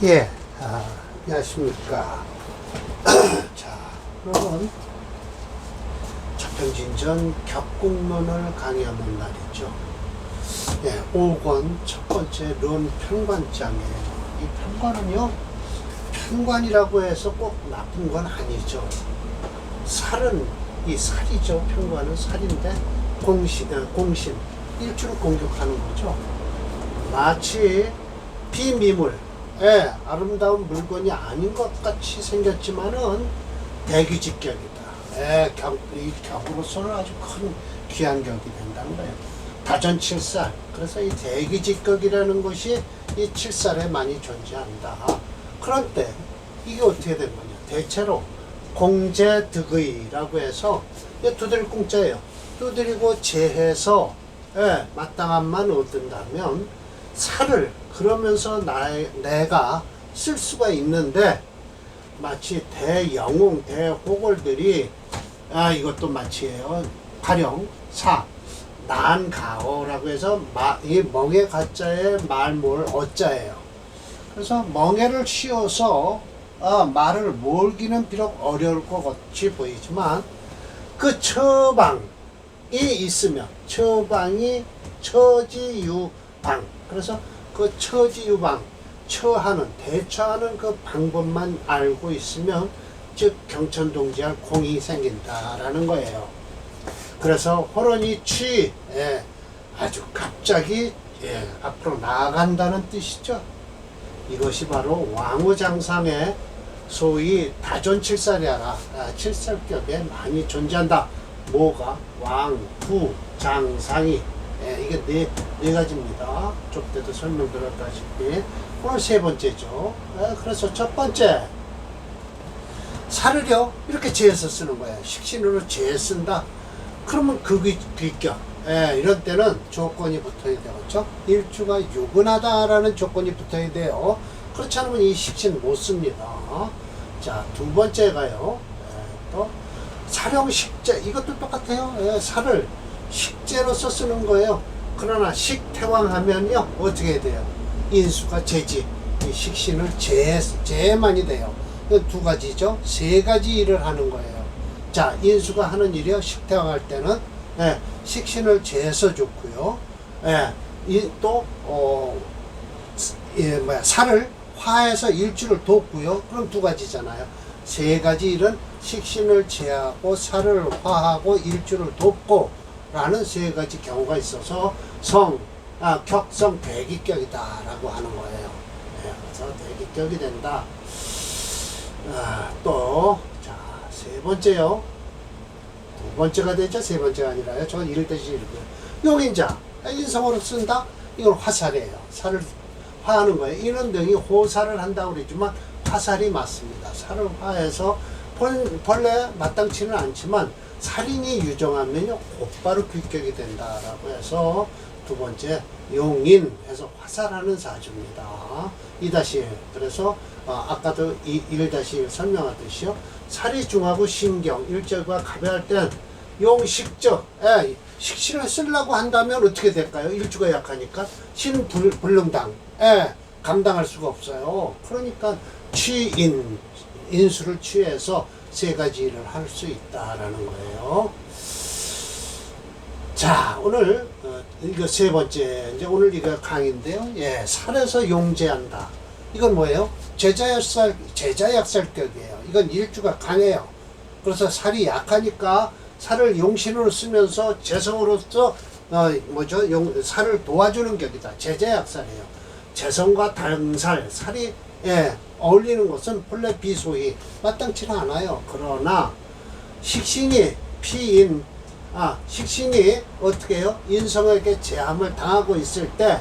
예, 안녕하십니까. 자, 그러면 자평진전 격국론을 강의하는 날이죠. 예, 5권 첫 번째 론 편관장이에요. 이 편관은요, 편관이라고 해서 꼭 나쁜 건 아니죠. 살은 이 살이죠. 편관은 살인데 공신, 일주를 공격하는 거죠. 마치 비미물, 아름다운 물건이 아닌 것 같이 생겼지만은 대기직격이다. 이 격으로서는 아주 큰 귀한 격이 된다는 거예요. 다전칠살. 그래서 이 대기직격이라는 것이 이 칠살에 많이 존재한다. 그런 때 이게 어떻게 된 거냐? 대체로 공제득의라고 해서 두드릴 공짜예요. 두드리고 제해서 마땅함만 얻는다면 살을 그러면서 내가 쓸 수가 있는데, 마치 대영웅, 대호걸들이 이것도 마치예요. 가령 사, 난가어라고 해서 이 멍에 가짜에 말몰 어짜예요. 그래서 멍에를 씌워서 말을 몰기는 비록 어려울 것 같이 보이지만 그 처방이 있으면 처방이 처지유방, 그래서 그 처지유방, 대처하는 그 방법만 알고 있으면 즉 경천동지할 공이 생긴다라는 거예요. 그래서 호론이 아주 갑자기 앞으로 나아간다는 뜻이죠. 이것이 바로 왕후장상의 소위 다존칠살이라 칠살격에 많이 존재한다. 뭐가? 왕, 부, 장, 상이. 이게 네 가지입니다. 좀 때도 설명드렸다시피. 오늘 세 번째죠. 그래서 첫 번째, 살을요 이렇게 재서 쓰는 거예요. 식신으로 재 쓴다. 그러면 그 귀격, 이런 때는 조건이 붙어야 되겠죠. 일주가 유근하다라는 조건이 붙어야 돼요. 그렇지 않으면 이 식신 못 씁니다. 자, 두 번째가요, 또 사령식재. 이것도 똑같아요. 살을 식재로서 쓰는 거예요. 그러나 식태왕하면요 어떻게 돼요? 인수가 재지, 이 식신을 재만이 돼요. 두 가지죠. 세 가지 일을 하는 거예요. 자, 인수가 하는 일이요, 식태왕 할 때는 식신을 재서 좋고요. 또 살을 화해서 일주를 돕고요. 그럼 두 가지잖아요. 세 가지 일은 식신을 제하고 살을 화하고 일주를 돕고 라는 세 가지 경우가 있어서 격성 대기격이다 라고 하는 거예요. 그래서 대기격이 된다. 또, 자, 세 번째요. 두 번째가 되죠. 세 번째가 아니라요. 저건 읽듯이 읽고요. 용인자, 인성으로 쓴다? 이건 화살이에요. 살을 화하는 거예요. 이런 등이 호살을 한다고 그랬지만 화살이 맞습니다. 살을 화해서 본래 마땅치는 않지만 살인이 유정하면요 곧바로 귀격이 된다라고 해서 두 번째 용인 해서 화살하는 사주입니다. 2-1. 그래서 아까도 1-1 설명하듯이요, 살이 중하고 신경 일절과 가벼할 땐 용식적, 식신을 쓰려고 한다면 어떻게 될까요? 일주가 약하니까 신불능당, 감당할 수가 없어요. 그러니까 인수를 취해서 세 가지 일을 할 수 있다라는 거예요. 자, 오늘 이거 세 번째, 이제 오늘 이거 강의인데요. 살에서 용제한다. 이건 뭐예요? 제자약살격이에요. 이건 일주가 강해요. 그래서 살이 약하니까 살을 용신으로 쓰면서 재성으로서 살을 도와주는 격이다. 제자약살이에요. 재성과 다른 살이 어울리는 것은 본래 비소히 마땅치는 않아요. 그러나 식신이 식신이 어떻게 해요? 인성에게 제함을 당하고 있을 때,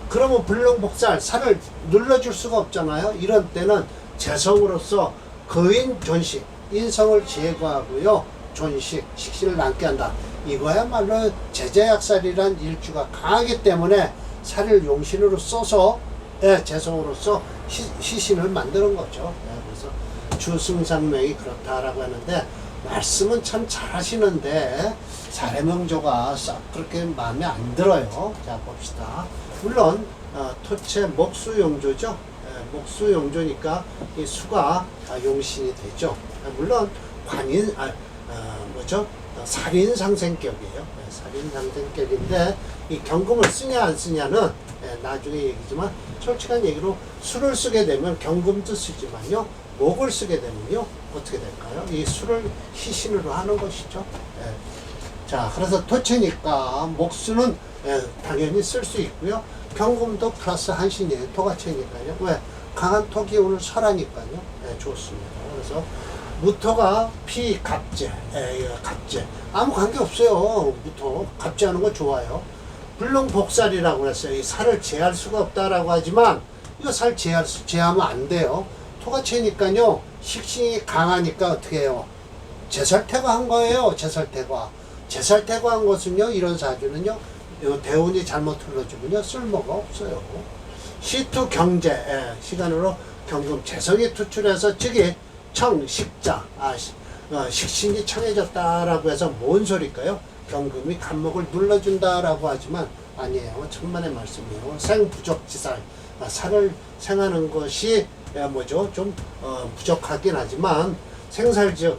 그러면 불능복살, 살을 눌러줄 수가 없잖아요. 이런 때는 재성으로서 거인 존식, 인성을 제거하고요, 존식, 식신을 남게 한다. 이거야말로 제자약살이란 일주가 강하기 때문에 살을 용신으로 써서 재성으로서 시신을 만드는 거죠. 그래서 주승상명이 그렇다라고 하는데, 말씀은 참 잘하시는데 사례명조가 싹 그렇게 마음에 안 들어요. 자, 봅시다. 물론 토체 목수용조죠. 목수용조니까 이 수가 용신이 되죠. 물론 관인, 뭐죠? 살인상생격이에요. 살인상생격인데 이 경금을 쓰냐 안 쓰냐는 나중에 얘기지만 솔직한 얘기로 수를 쓰게 되면 경금도 쓰지만요. 목을 쓰게 되면요. 어떻게 될까요? 이 수를 희신으로 하는 것이죠. 자, 그래서 토체니까 목수는 당연히 쓸 수 있고요. 경금도 플러스 한신이에요. 토가체니까요. 왜? 강한 토기 오늘 설하니까요. 좋습니다. 그래서 무토가 피갑재, 갑재. 아무 관계 없어요. 무토. 갑재하는 거 좋아요. 불능복살이라고 그랬어요. 이 살을 제할 수가 없다라고 하지만 이거 살 제하면 안 돼요. 토가체니까요. 식신이 강하니까 어떻게 해요? 제살태과한 거예요. 제살태과. 제살태과한 것은요. 이런 사주는요. 대운이 잘못 흘러주면요. 쓸모가 없어요. 시투 경제, 시간으로 경금 재성이 투출해서 즉이 청식자, 식신이 청해졌다라고 해서 뭔 소리일까요? 경금이 간목을 눌러준다라고 하지만 아니에요. 천만의 말씀이에요. 생부적지살, 살을 생하는 것이 뭐죠? 좀 부족하긴 하지만 생살즉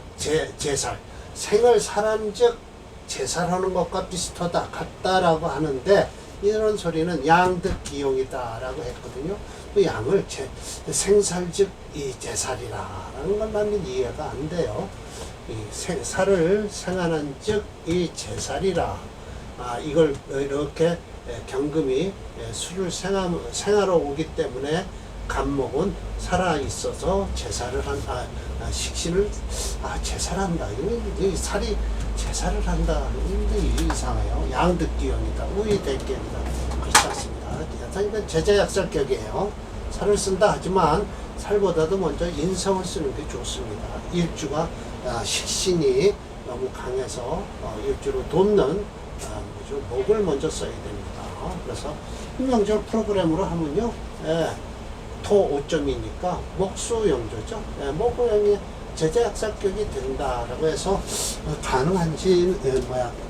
제살, 생을 살한즉 제살하는 것과 비슷하다, 같다라고 하는데 이런 소리는 양득기용이다라고 했거든요. 그 양을 생살즉 이 제살이라는 건 나는 이해가 안 돼요. 이 살을 생하는 즉 이 제살이라. 이걸 이렇게 경금이 수를 생하러 오기 때문에 간목은 살아 있어서 제살을 식신을 제살한다. 이 살이 제살을 한다. 이게 이상해요. 양득기용이다. 우위대기입니다. 그렇지 않습니다. 이건 제자약살격이에요. 살을 쓴다 하지만 살보다도 먼저 인성을 쓰는 게 좋습니다. 일주가 식신이 너무 강해서 일주로 돕는 목을 먼저 써야 됩니다. 그래서 흥명절 프로그램으로 하면요. 토 5점이니까 목수용조죠. 목수용이 제자약살격이 된다라고 해서 가능한지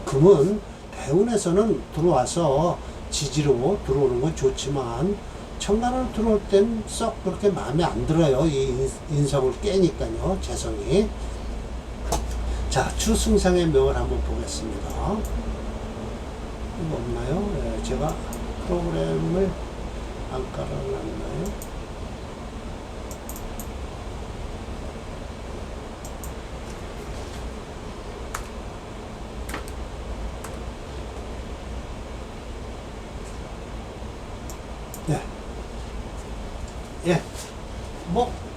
금은 대운에서는 들어와서 지지로 들어오는 건 좋지만 천간으로 들어올 땐 썩 그렇게 마음에 안 들어요. 이 인성을 깨니까요. 재성이. 자, 추승상의 명을 한번 보겠습니다. 이거 없나요? 제가 프로그램을 안 깔아놨나요? 예,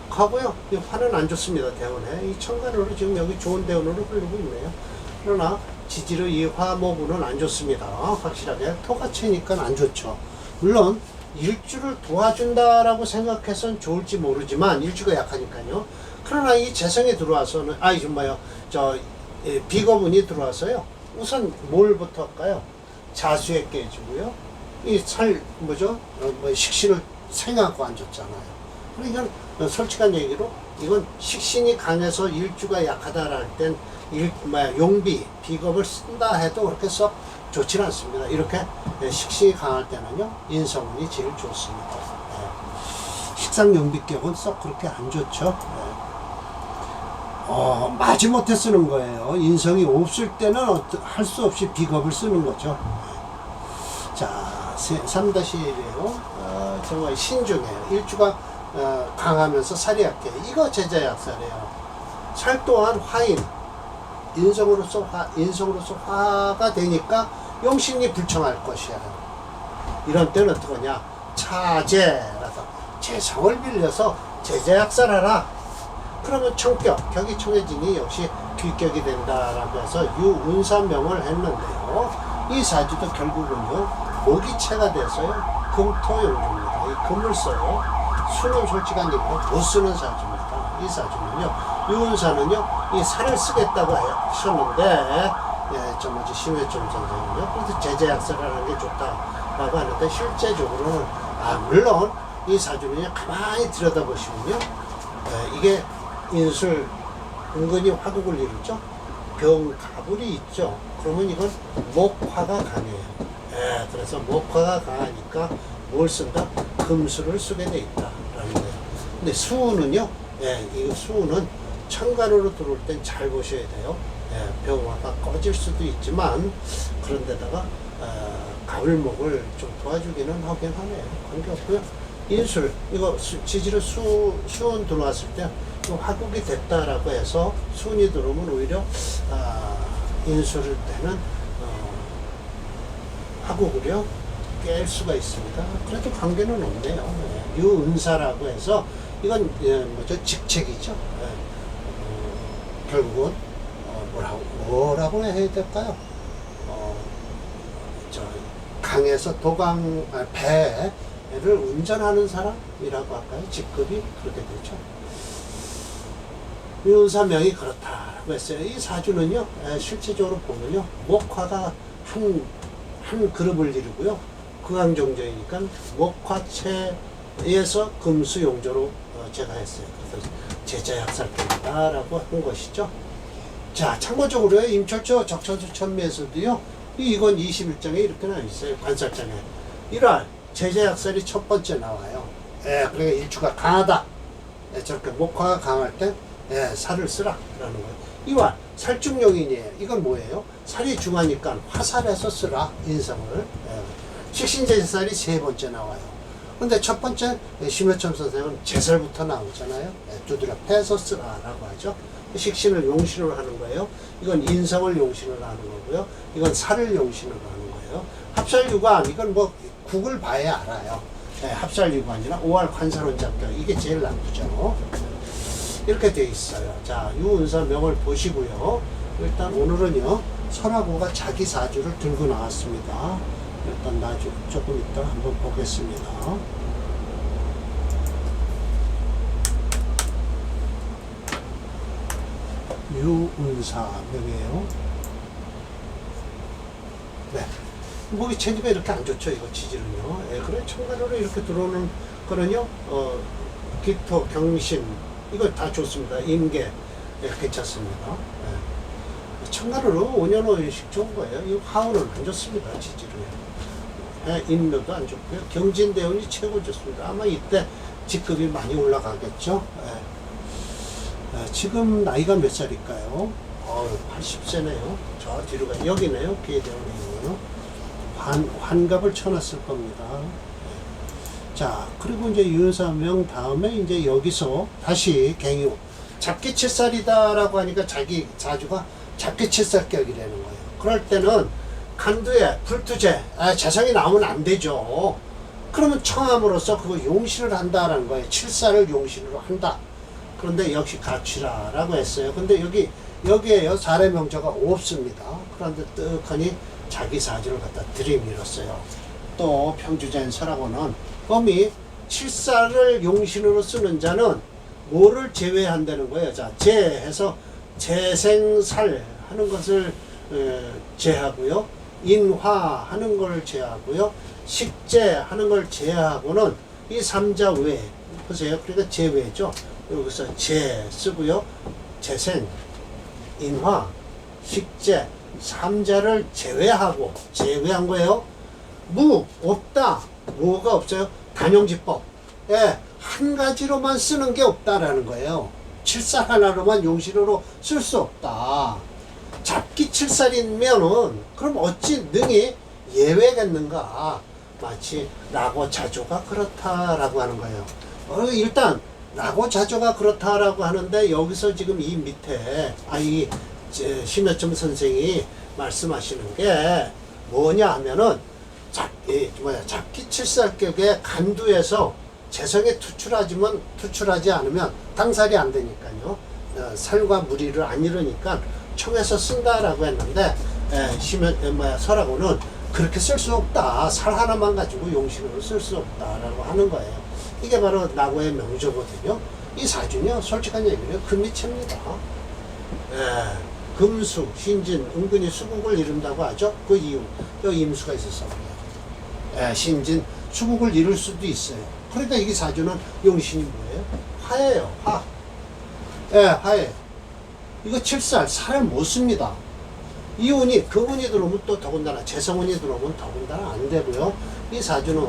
가고요. 이 화는 안 좋습니다. 대운에 이 천간으로 지금 여기 좋은 대운으로 흐르고 있네요. 그러나 지지로 이 화목운은 안 좋습니다. 확실하게 토가체니까 안 좋죠. 물론 일주를 도와준다라고 생각해서는 좋을지 모르지만 일주가 약하니까요. 그러나 이 재성이 들어와서는 비거분이 들어와서요. 우선 뭘부터 할까요? 자수에 깨지고요. 이 식신을 생하고 앉았잖아요. 그러니까 솔직한 얘기로 이건 식신이 강해서 일주가 약하다라 할 땐 용비, 비겁을 쓴다 해도 그렇게 썩 좋진 않습니다. 이렇게 식신이 강할 때는요, 인성운이 제일 좋습니다. 식상용비격은 썩 그렇게 안 좋죠. 마지못해 쓰는 거예요. 인성이 없을 때는 할 수 없이 비겁을 쓰는 거죠. 자, 3-1이에요. 정말 신중해요. 일주가 강하면서 살이 약해요. 이거 제자약살이에요. 살 또한 화인, 인성으로서 화가 되니까 용신이 불청할 것이야. 이런 때는 어떡하냐? 차제라서 재성을 빌려서 제자약살하라. 그러면 격이 청해지니 역시 귀격이 된다라고 해서 유운사명을 했는데요. 이 사주도 결국은요, 목이체가 돼서요, 금토용조입니다. 이 금을 써요. 수는 솔직한 얘기로 못 쓰는 사주입니다. 이 사주는요, 유운사는요, 이 살을 쓰겠다고 하셨는데, 심해점 선생님요. 그래서 제자약살하는 게 좋다라고 하는데, 실제적으로는, 물론, 이 사주는요, 가만히 들여다보시면요, 이게 인술, 은근히 화국을 이루죠. 병가불이 있죠. 그러면 이건 목화가 강해요. 그래서 목화가 강하니까 뭘 쓴다? 금수를 쓰게 돼 있다라는 거예요. 근데 수운은요, 예, 이 수운은 천간으로 들어올 땐 잘 보셔야 돼요. 예, 병화가 꺼질 수도 있지만, 그런데다가, 가을목을 좀 도와주기는 하긴 하네요. 관계없고요. 인술, 이거 지지로 수운 들어왔을 때, 화국이 됐다라고 해서 수운이 들어오면 오히려, 인술을 때는, 화국을요, 깰 수가 있습니다. 그래도 관계는 없네요. 예, 유은사라고 해서, 이건, 뭐죠? 직책이죠. 예. 결국은 뭐라고 해야 될까요? 강에서 배를 운전하는 사람이라고 할까요? 직급이 그렇게 되죠. 유은사명이 그렇다라고 했어요. 이 사주는요, 실제적으로 보면요, 목화가 한 그룹을 이루고요, 극왕정조이니까 목화체에서 금수용조로 제가 했어요. 그래서 제자약살입니다라고 한 것이죠. 자, 참고적으로 임철조 적천수 천미에서도요, 이건 21장에 이렇게 나와 있어요. 관살장에 1월 제자약살이 첫 번째 나와요. 예, 그러니까 일주가 강하다. 예, 저렇게 목화가 강할 때 살을 쓰라 라는 거예요. 2월 살중용인이에요. 이건 뭐예요? 살이 중하니까 화살에서 쓰라, 인성을. 식신제살이 세 번째 나와요. 근데 첫 번째 심여천 선생은 제설부터 나오잖아요. 두드려 패서 쓰라라고 하죠. 식신을 용신으로 하는 거예요. 이건 인성을 용신으로 하는 거고요. 이건 살을 용신으로 하는 거예요. 합살유관, 이건 뭐 국을 봐야 알아요. 합살유관이나 5월 관사론잡격, 이게 제일 나쁘죠. 이렇게 돼 있어요. 자, 유운서 명을 보시고요. 일단 오늘은요, 설화고가 자기 사주를 들고 나왔습니다. 일단 조금 이따 한번 보겠습니다. 유운사명이에요. 네. 목이 체지가 이렇게 안 좋죠, 이거 지지는요. 그래, 천간으로 이렇게 들어오는 거는요, 기토, 경신, 이거 다 좋습니다. 임계, 괜찮습니다. 천간으로 5년 5년씩 좋은 거예요. 이 화운은 안 좋습니다, 지지로요. 인묘도 안 좋고요. 경진대운이 최고 좋습니다. 아마 이때 직급이 많이 올라가겠죠. 지금 나이가 몇 살일까요? 80세네요. 저 뒤로 가, 여기네요. 기회대운이고요. 환갑을 쳐놨을 겁니다. 자, 그리고 이제 유사명 다음에 이제 여기서 다시 갱유. 잡기칠살이다라고 하니까 자기 사주가 잡기칠살격이라는 거예요. 그럴 때는 간두에 불투제, 재성이 나오면 안 되죠. 그러면 청함으로써 그거 용신을 한다라는 거예요. 칠살을 용신으로 한다. 그런데 역시 가취라라고 했어요. 근데 여기에요, 사례 명자가 없습니다. 그런데 떡하니 자기 사주를 갖다 들이밀었어요. 또 평주자연설하고는 범이 칠살을 용신으로 쓰는 자는 뭐를 제외한다는 거예요. 자, 제해서 재생살 하는 것을 제하고요, 인화 하는 걸 제하고요, 식재 하는 걸 제하고는 이 삼자 외, 보세요. 그러니까 제외죠. 여기서 제 쓰고요, 재생, 인화, 식재, 삼자를 제외한 거예요. 무, 없다. 뭐가 없어요? 단용지법. 한 가지로만 쓰는 게 없다라는 거예요. 칠살 하나로만 용신으로 쓸 수 없다. 잡기 칠살이면은 그럼 어찌 능히 예외겠는가? 마치 라고 자조가 그렇다라고 하는 거예요. 일단 라고 자조가 그렇다라고 하는데 여기서 지금 이 밑에 이 심여점 선생이 말씀하시는 게 뭐냐 하면은 잡기 칠살격의 간두에서 재성에 투출하지 않으면 당살이 안 되니까요. 살과 무리를 안 이루니까 청해서 쓴다라고 했는데 설하고는 그렇게 쓸 수 없다. 살 하나만 가지고 용신으로 쓸 수 없다라고 하는 거예요. 이게 바로 나고의 명조거든요. 이 사주는요, 솔직한 얘기로 금이체입니다. 금수, 신진, 은근히 수국을 이룬다고 하죠. 그 이유, 여기 임수가 있어서 그래요. 신진, 수국을 이룰 수도 있어요. 그러니까 이게 사주는 용신이 뭐예요? 화예요, 화. 화예요. 이거 칠살, 살을 못 씁니다. 이운이, 금운이 들어오면 또 더군다나, 재성운이 들어오면 더군다나 안 되고요. 이 사주는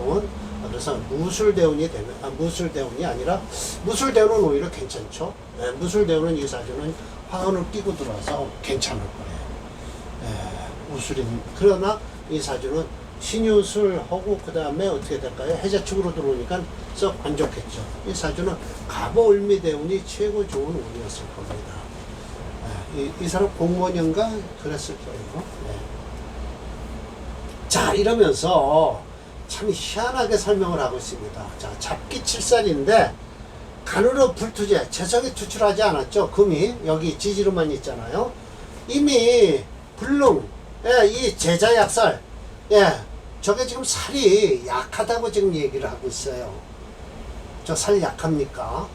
그래서 무술대운이 되면, 무술대운이 아니라, 무술대운은 오히려 괜찮죠. 예, 무술대운은 이 사주는 화운을 끼고 들어와서 괜찮을 거예요. 예, 우술인. 그러나 이 사주는 신유술하고 그 다음에 어떻게 될까요? 해자축으로 들어오니까 썩 안 좋겠죠. 이 사주는 갑오을미대운이 최고 좋은 운이었을 겁니다. 이 사람 공무원인가 그랬을 거예요. 네. 자, 이러면서 참 희한하게 설명을 하고 있습니다. 자, 잡기 7살인데 간으로 불투제, 재성이 투출하지 않았죠. 금이 여기 지지로만 있잖아요. 이미 불능, 예, 이 제자약살, 예, 저게 지금 살이 약하다고 지금 얘기를 하고 있어요. 저 살 약합니까?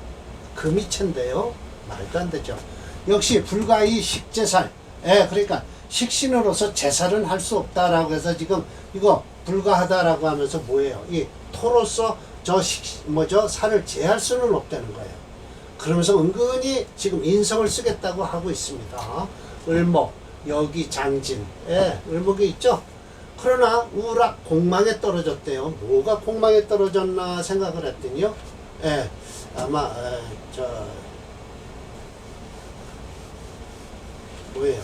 금이 천데요. 말도 안 되죠. 역시 불가이 식제살, 예, 그러니까 식신으로서 제살은 할 수 없다라고 해서 지금 이거 불가하다라고 하면서 뭐예요? 이 토로서 살을 제할 수는 없다는 거예요. 그러면서 은근히 지금 인성을 쓰겠다고 하고 있습니다. 을목, 여기 장진, 예, 을목이 있죠? 그러나 우락 공망에 떨어졌대요. 뭐가 공망에 떨어졌나 생각을 했더니요. 예, 아마, 뭐예요?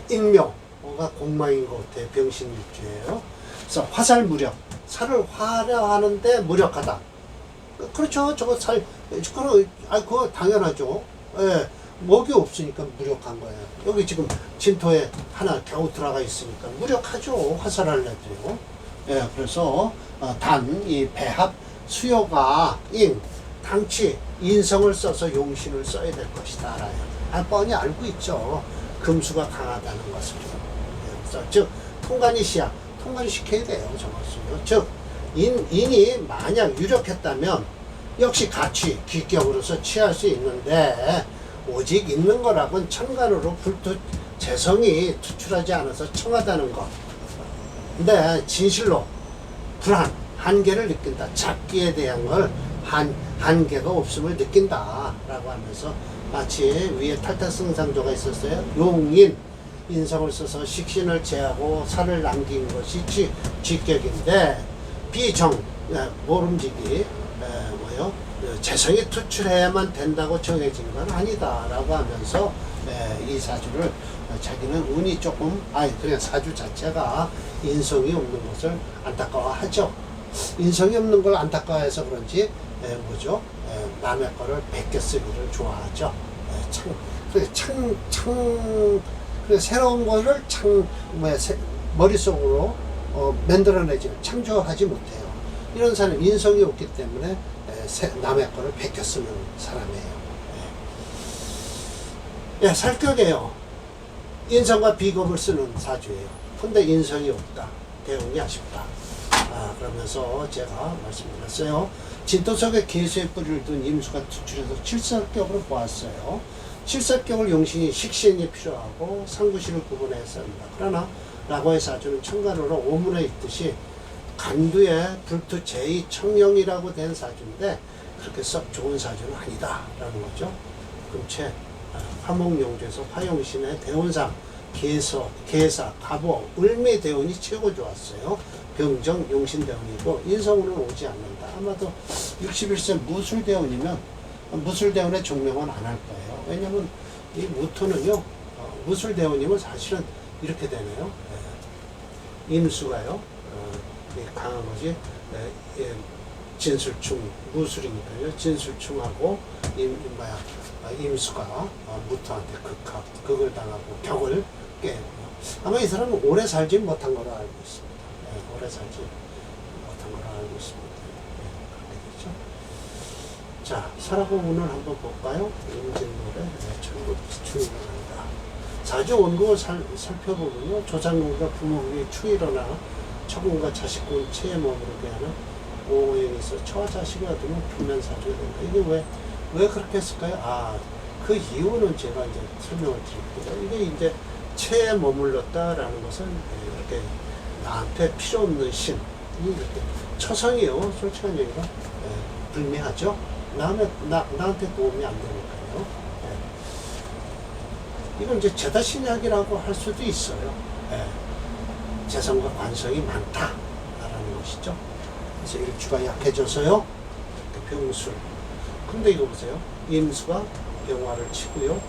인묘가 공망인 것 같아요. 병신일주예요. 그래서 화살 무력, 살을 화려하는데 무력하다. 그렇죠. 저거 그거 당연하죠. 예, 먹이 없으니까 무력한 거예요. 여기 지금 진토에 하나 겨우 들어가 있으니까 무력하죠. 화살할래도요. 예, 그래서 이 배합 수요가 당치 인성을 써서 용신을 써야 될 것이다. 뻔히 알고 있죠. 금수가 강하다는 것을. 그래서 즉 통관이시야, 통관시켜야 돼요. 저것을요. 즉 인이 만약 유력했다면 역시 같이 기격으로서 취할 수 있는데 오직 있는 거라고는 천간으로 재성이 투출하지 않아서 청하다는 것. 근데 진실로 불안, 한계를 느낀다. 잡기에 대한 걸 한계가 없음을 느낀다 라고 하면서 마치 위에 탈탈승상조가 있었어요. 용인, 인성을 써서 식신을 제하고 살을 남긴 것이 직격인데 비정, 모름지기, 재성이 투출해야만 된다고 정해진 건 아니다 라고 하면서 이 사주를 자기는 운이 조금 그냥 사주 자체가 인성이 없는 것을 안타까워하죠. 인성이 없는 걸 안타까워해서 그런지 남의 거를 베껴 쓰기를 좋아하죠. 새로운 거를 머릿속으로 만들어내지 창조하지 못해요. 이런 사람 인성이 없기 때문에 남의 거를 베껴 쓰는 사람이에요. 살격이에요. 인성과 비겁을 쓰는 사주예요. 근데 인성이 없다. 대운이 아쉽다. 그러면서 제가 말씀드렸어요. 진토 속에 개수의 뿌리를 둔 임수가 투출해서 칠삭격으로 보았어요. 칠삭격을 용신이 식신이 필요하고 상구신을 구분해서 합니다. 그러나 라고의 사주는 천간으로 오문에 있듯이 간두에 불투 제2 청령이라고 된 사주인데 그렇게 썩 좋은 사주는 아니다 라는 거죠. 금체 화목용주에서 화용신의 대운상 계사, 갑오, 을미 대운이 최고 좋았어요. 병정, 용신 대운이고 인성으로는 오지 않는다. 아마도 61세 무술 대운이면 무술 대운의 종명은 안 할 거예요. 왜냐면 이 무토는요, 무술 대운이면 사실은 이렇게 되네요. 임수가요, 강한 거지. 진술충, 무술이니까요. 진술충하고 임수가 무토한테 극을 당하고 격을 깨고. 아마 이 사람은 오래 살지 못한 거로 알고 있습니다. 오래 살지 못한 거로 알고 있습니다. 그렇게 되죠. 자, 사라고 운을 한번 볼까요? 임진노래 충일어난다. 사주 원국을 살펴보면요. 조상군과 부모군이 충일어나 처군과 자식군 체에 머무르게 하는 오행이 있어 처와 자식을 얻으면 평면사주가 된다. 이게 왜 그렇게 했을까요? 그 이유는 제가 이제 설명을 드릴게요. 이게 이제 체에 머물렀다라는 것은 이렇게 나한테 필요 없는 신이 이렇게 처성이요. 솔직한 얘기가 불미하죠. 나한테 도움이 안 되니까요. 이건 이제 제다신약이라고 할 수도 있어요. 재성과 관성이 많다라는 것이죠. 그래서 일주가 약해져서요. 병술. 근데 이거 보세요. 임수가 병화를 치고요.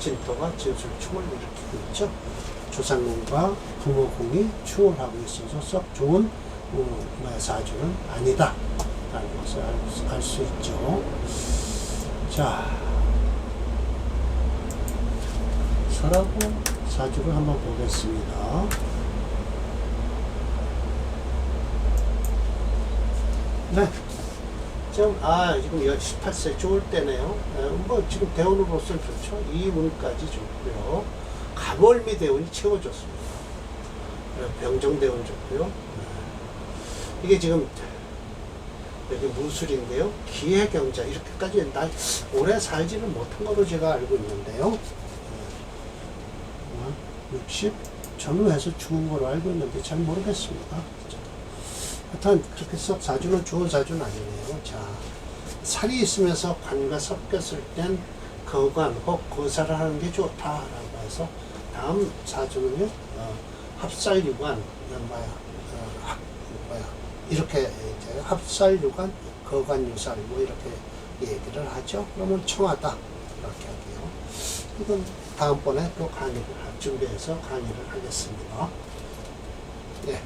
진토가 진술충을 일으키고 있죠. 조상공과 부모공이 충을 하고 있어서 썩 좋은 사주는 아니다 라는 것을 알 수 있죠. 자, 설하고 사주를 한번 보겠습니다. 네. 지금 18세 좋을 때네요. 뭐 지금 대운으로서는 좋죠. 이 운까지 좋고요. 가몰미 대운이 최고 좋습니다. 병정 대운 좋고요. 이게 지금 여기 무술인데요. 기해경자 이렇게까지 오래 살지는 못한 거로 제가 알고 있는데요. 60 전후해서 죽은 거로 알고 있는데 잘 모르겠습니다. 하여튼 그렇게 썩 사주는 좋은 사주는 아니네요. 자, 살이 있으면서 관과 섞였을 땐 거관 혹 거사를 하는 게 좋다라고 해서 다음 사주는요. 합살유관 이렇게 이제 합살유관 거관유살 뭐 이렇게 얘기를 하죠. 그러면 청하다 이렇게 하고요. 이건 다음번에 또 준비해서 강의를 하겠습니다. 예.